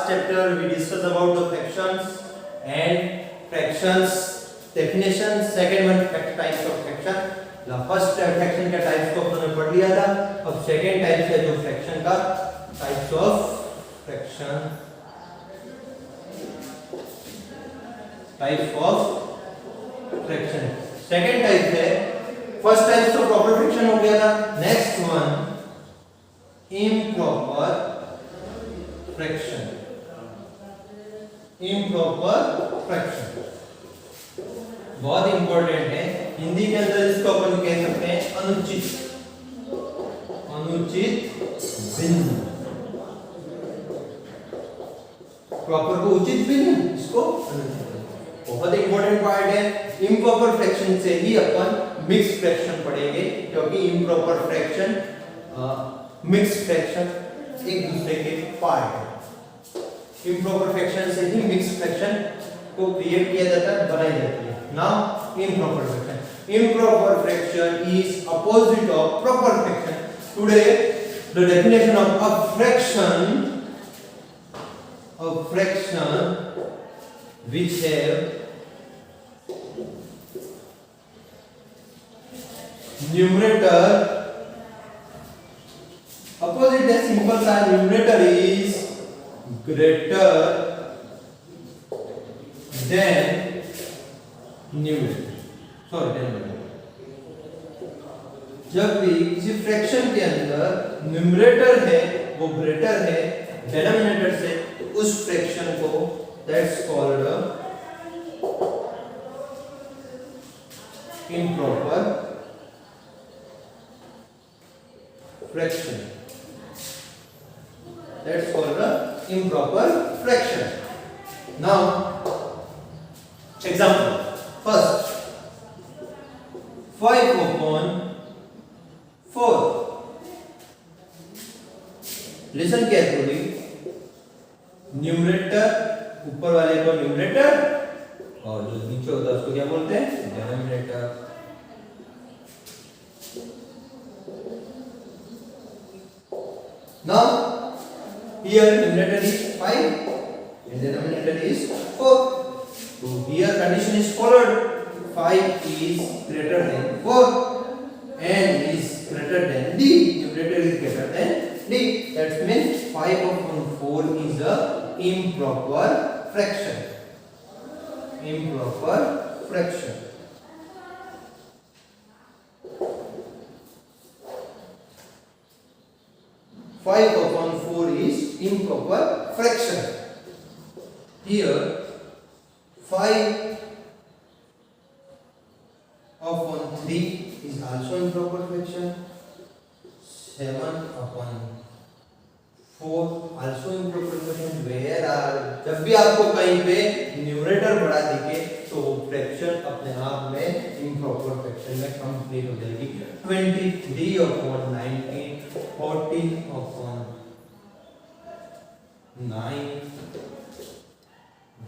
chapter we discussed about the fractions and fractions definition. Second one types of fraction. First fraction का types को हमने पढ़ लिया था. अब सेकंड टाइप है जो फ्रैक्शन का types of fraction. Types of fraction second type है. फर्स्ट टाइप तो प्रॉपर फ्रैक्शन हो गया था. Next one improper fraction. Improper fraction बहुत इंपॉर्टेंट है. हिंदी के अंदर इसको अपन कह सकते हैं अनुचित भिन्न. प्रॉपर को उचित भिन्न, इसको अनुचित. बहुत इंपॉर्टेंट पार्ट है. इम्प्रॉपर फ्रैक्शन से ही अपन मिक्स फ्रैक्शन पढ़ेंगे, क्योंकि इम्प्रॉपर फ्रैक्शन मिक्स फ्रैक्शन एक दूसरे के पार्ट है. इम्प्रॉपर फ्रैक्शन से ही मिक्स फ्रैक्शन को क्रिएट किया जाता है, बनाई जाती है. Now improper fraction. Improper fraction is opposite of proper fraction. Today the definition of a fraction which have numerator opposite है. simple सा numerator is greater than numerator. जब भी किसी फ्रैक्शन के अंदर न्यूमरेटर है वो ग्रेटर है डिनोमिनेटर से, तो उस फ्रैक्शन को that's called improper fraction. That's called improper fraction. Now example. First 5 upon 4. Listen carefully. Numerator ऊपर वाले को न्यूमरेटर और जो नीचे होता है उसको क्या बोलते हैं? Denominator. Now here numerator is 5 and denominator is 4. So here condition is followed. 5 is greater than 4 and is greater than d. Numerator is greater than d. That means 5 upon 4 is a improper fraction. Improper fraction. Five upon 4 is improper fraction. Here 5 upon 3 is also improper fraction. 7 upon 4 also improper fraction. Where जब भी आपको कहीं पे numerator बड़ा दिखे तो fraction अपने आप में इम्प्रॉपर फ्रैक्शन में कंप्लीट हो जाएगी. 23 upon 19, 14 upon 9,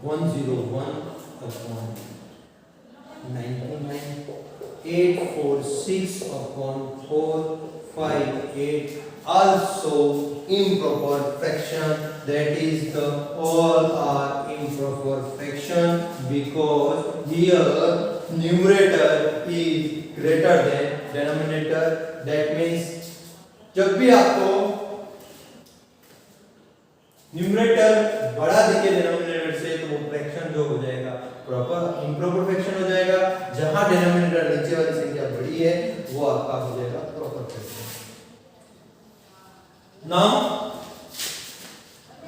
101 upon 99, 846 upon 4, 58 also improper fraction. That is the all are improper fraction because here numerator is greater than denominator. That means जब भी आपको न्यूमरेटर बड़ा दिखे डिनोमिनेटर से तो वो फ्रैक्शन जो हो जाएगा प्रॉपर इम्प्रॉपर फ्रैक्शन हो जाएगा. जहां डिनोमिनेटर नीचे वाली संख्या बड़ी है वो आपका हो जाएगा proper fraction. Now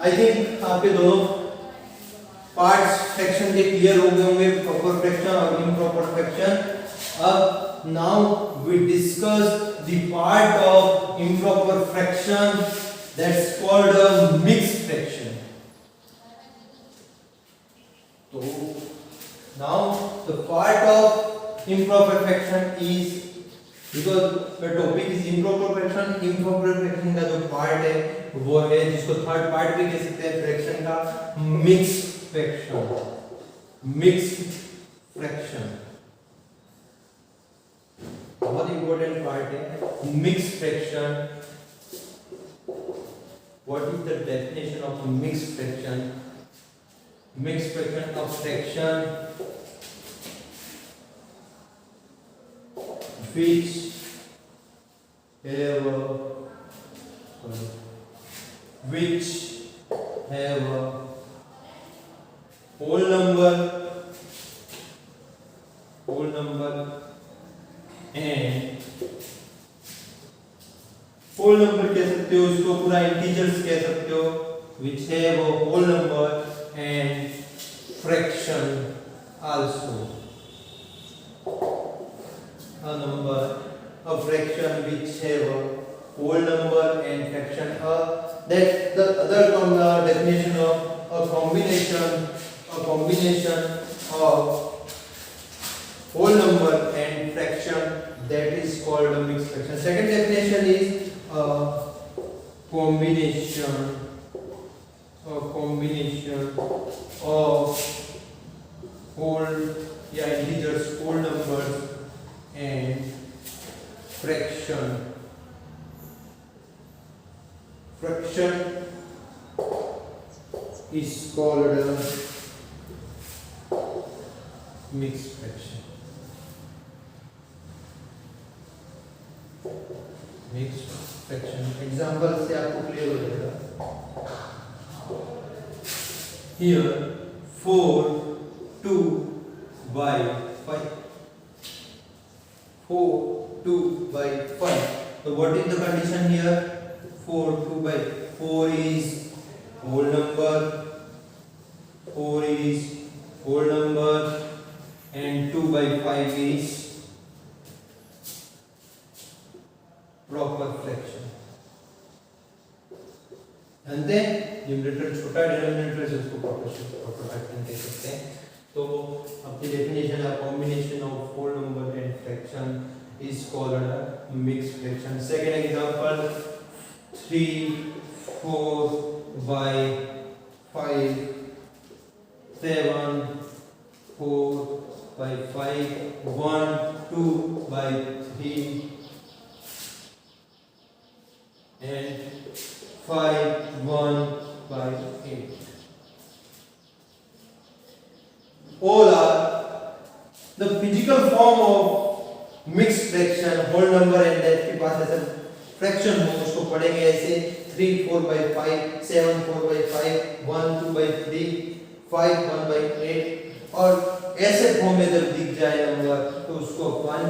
I think आपके दोनों पार्ट्स फ्रैक्शन के क्लियर हो गए होंगे, प्रॉपर फ्रैक्शन और इम्प्रॉपर फ्रैक्शन. अब now we discuss the part of improper fraction that's called a mixed fraction. So now the part of improper fraction is, because the topic is improper fraction, improper fraction का जो part है वो है जिसको third part भी कह सकते हैं फ्रैक्शन का, mixed fraction. Mixed fraction बहुत इंपॉर्टेंट पार्ट है. Mixed fraction. What is the definition of mixed fraction. Mixed fraction of fraction which have a whole number and whole number कह सकते हो, इसको पूरा इंटीजर्स कह सकते हो, which have a whole number and fraction also. A number, a fraction which have a whole number and fraction. That's the other definition of a combination of whole number and fraction, that is called a mixed fraction. Second definition is a combination of whole integers, whole numbers and fraction is called a mixed fraction. Mixed fraction example से आपको clear हो जाएगा. Here 4 2 by 5. 4 2 by 5. So what is the condition here? 4 2 by 4 is whole number. 4 is whole number and 2 by 5 is proper fraction. And then numerator छोटा denominator है उसको proper fraction कह सकते हैं. तो अपनी डेफिनेशन है combination of whole number and fraction is called a mixed fraction. Second example, 3 4 by 5, 7 4 by 5, 1 2 by 3 and 5 1 by 8. All are the physical form of mixed fraction. whole number and that के पास ऐसा fraction हो उसको पढ़ेंगे ऐसे 3 4 by 5, 7 4 by 5, 1 2 by 3, 5 1 by 8 और ऐसे form में जब दिख जाए नंबर तो उसको अपन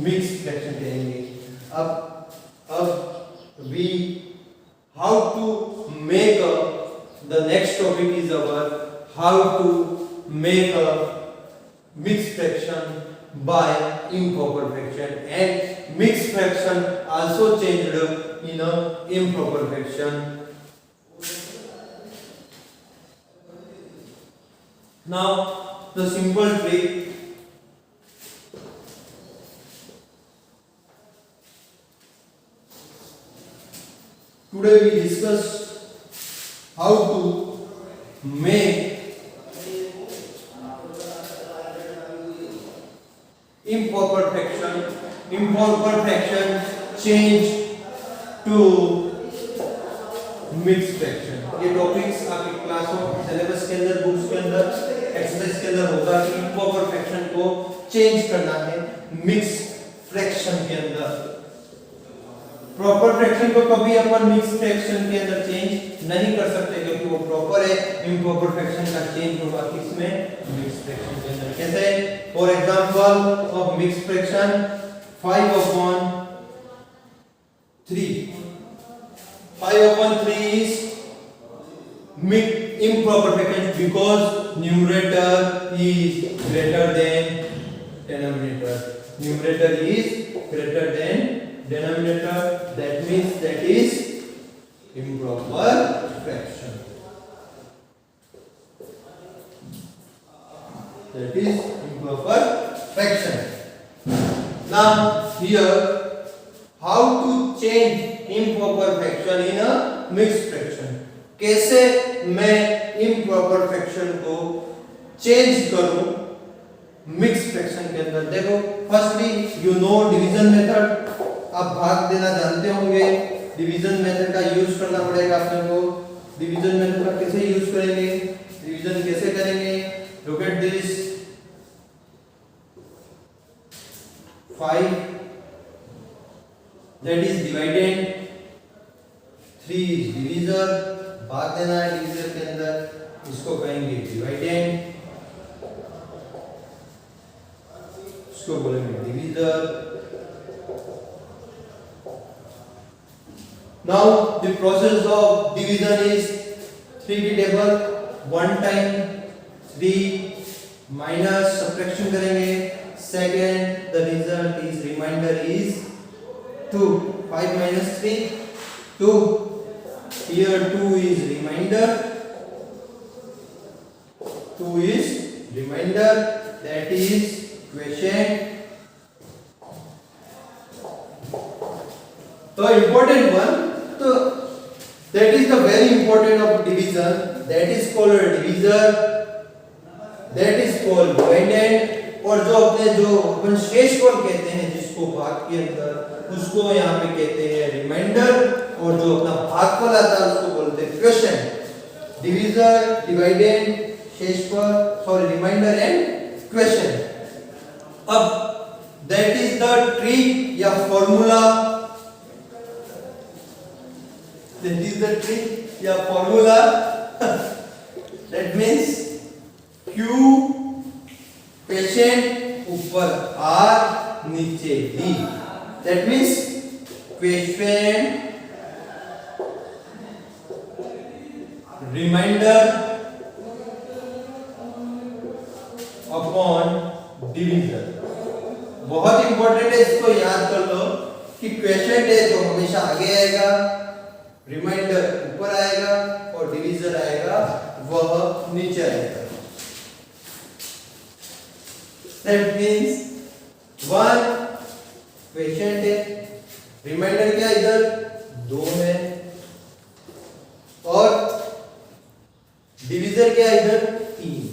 मिक्स्ड फ्रैक्शन कहेंगे. अब we how to make the next topic is our how to make a mixed fraction by improper fraction, and mixed fraction also changed in a improper fraction. Now the simple trick, today we discuss how to make improper fraction change to mixed fraction. ये topics आपके class of syllabus के अंदर, books के अंदर, exercise के अंदर होगा कि improper fraction को चेंज करना है मिक्स्ड फ्रैक्शन के अंदर. प्रॉपर फ्रैक्शन को कभी अपन मिक्स्ड फ्रैक्शन के अंदर चेंज नहीं कर सकते क्योंकि वो प्रॉपर है. इम्प्रॉपर फ्रैक्शन का चेंज होगा किसमें? मिक्स्ड फ्रैक्शन के अंदर. कैसे? For example of mixed fraction 5 upon 3. 5 upon 3 is improper fraction because numerator is greater than denominator. Numerator is greater than denominator. That means that is improper fraction. That is improper fraction. Now here how to change improper fraction in a mixed fraction. कैसे मैं improper fraction को change करूं mixed fraction के अंदर? देखो firstly you know division method, आप भाग देना जानते होंगे. डिवीजन मेथड का यूज करना पड़ेगा अपने को। डिवीजन मेथड का कैसे यूज करेंगे, डिवीजन कैसे करेंगे, look at this 5 that is dividend, 3 is divisor, भाग देना है डिवीजर के अंदर, इसको कहेंगे डिवाइडेंड, इसको बोलेंगे divisor. Now the process of division is 3 की टेबल 1 टाइम 3 माइनस सब्ट्रैक्शन करेंगे, second the result is remainder is 2, 5 minus 3 2, here 2 is remainder, 2 is remainder, that is quotient। तो important one, तो that is the very important of division, that is called divisor, that is called dividend। और जो अपन शेषफल कहते हैं जिसको भाग के अंदर, उसको यहाँ पे कहते हैं रिमाइंडर, और जो अपना भागफल आता है उसको बोलते हैं क्वेश्चन। डिवीजर, डिवाइडेंड, शेषफल, सॉरी रिमाइंडर एंड क्वेश्चन। अब दैट इज द ट्रिक या formula, that is the trick या formula, that means Q quotient ऊपर R नीचे D, that means quotient remainder upon divisor. बहुत इंपॉर्टेंट है, इसको याद कर लो कि क्वेश्चन है तो हमेशा आगे आएगा, रिमाइंडर ऊपर आएगा और डिवीजर आएगा वह नीचे आएगा। That means 1 क्वेश्चन है, रिमाइंडर क्या इधर 2 है, और डिवीजर क्या इधर 3।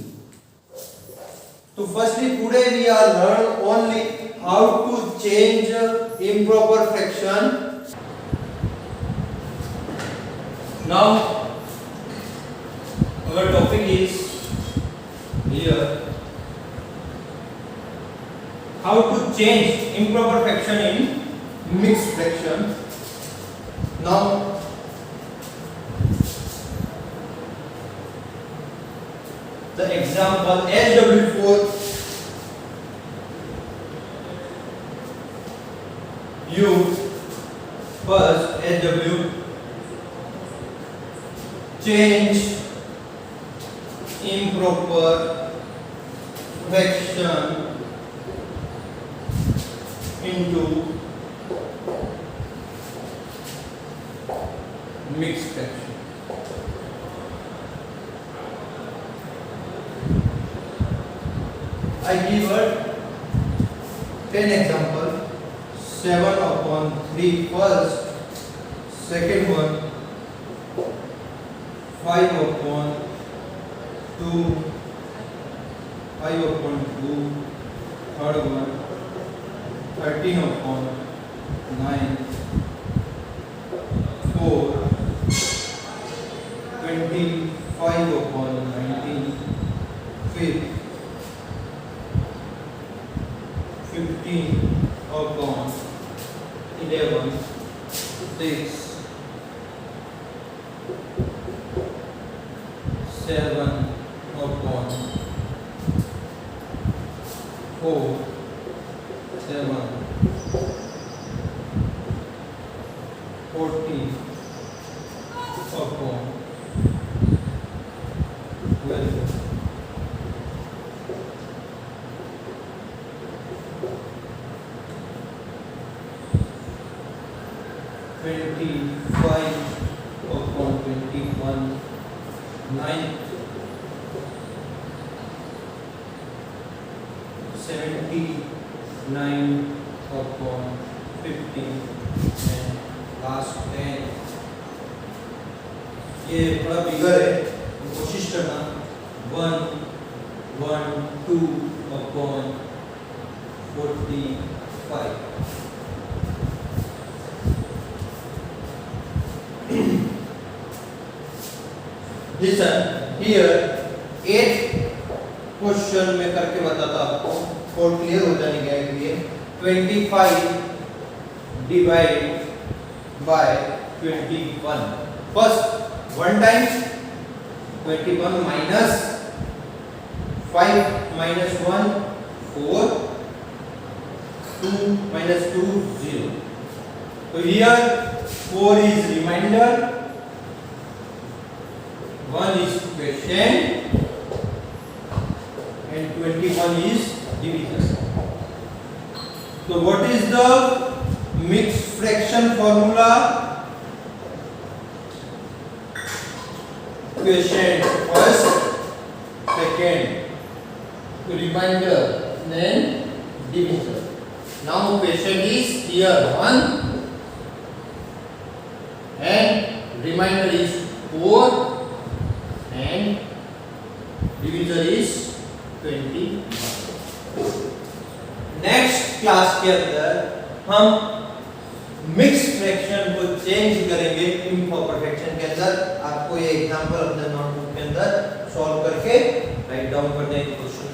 तो firstly today we are learn only how to change improper fraction। Now our topic is here how to change improper fraction in mixed fraction। Now the example SW4 use first SW change improper fraction into mixed fraction। I give a 10 example, 7/3 first, second one 5/2, 5/2, third one 13/9, 4, 25/19, fifth 15/11, 6, 7/4, 7, 40/12, 25/21, 9, 79/50 and last 10। ये थोड़ा बिगर है, कोशिश करना 1/12/45। Listen here, 8 question में करके बताता आपको और क्लियर हो जाने के लिए। 25 divide by 21, first one time 21 minus 5 minus 1 4, 2 minus 2 0. So here 4 is remainder, 1 is quotient and 21 is divisor. So what is the mixed fraction formula? Quotient first, second remainder, then divisor. Now quotient is here 1 and remainder is 4 and divisor is 21. Next class के अंदर हम mix fraction को change करेंगे improper fraction के अंदर। आपको ये example अपने नोटबुक के अंदर सॉल्व करके राइट डाउन करने की कोशिश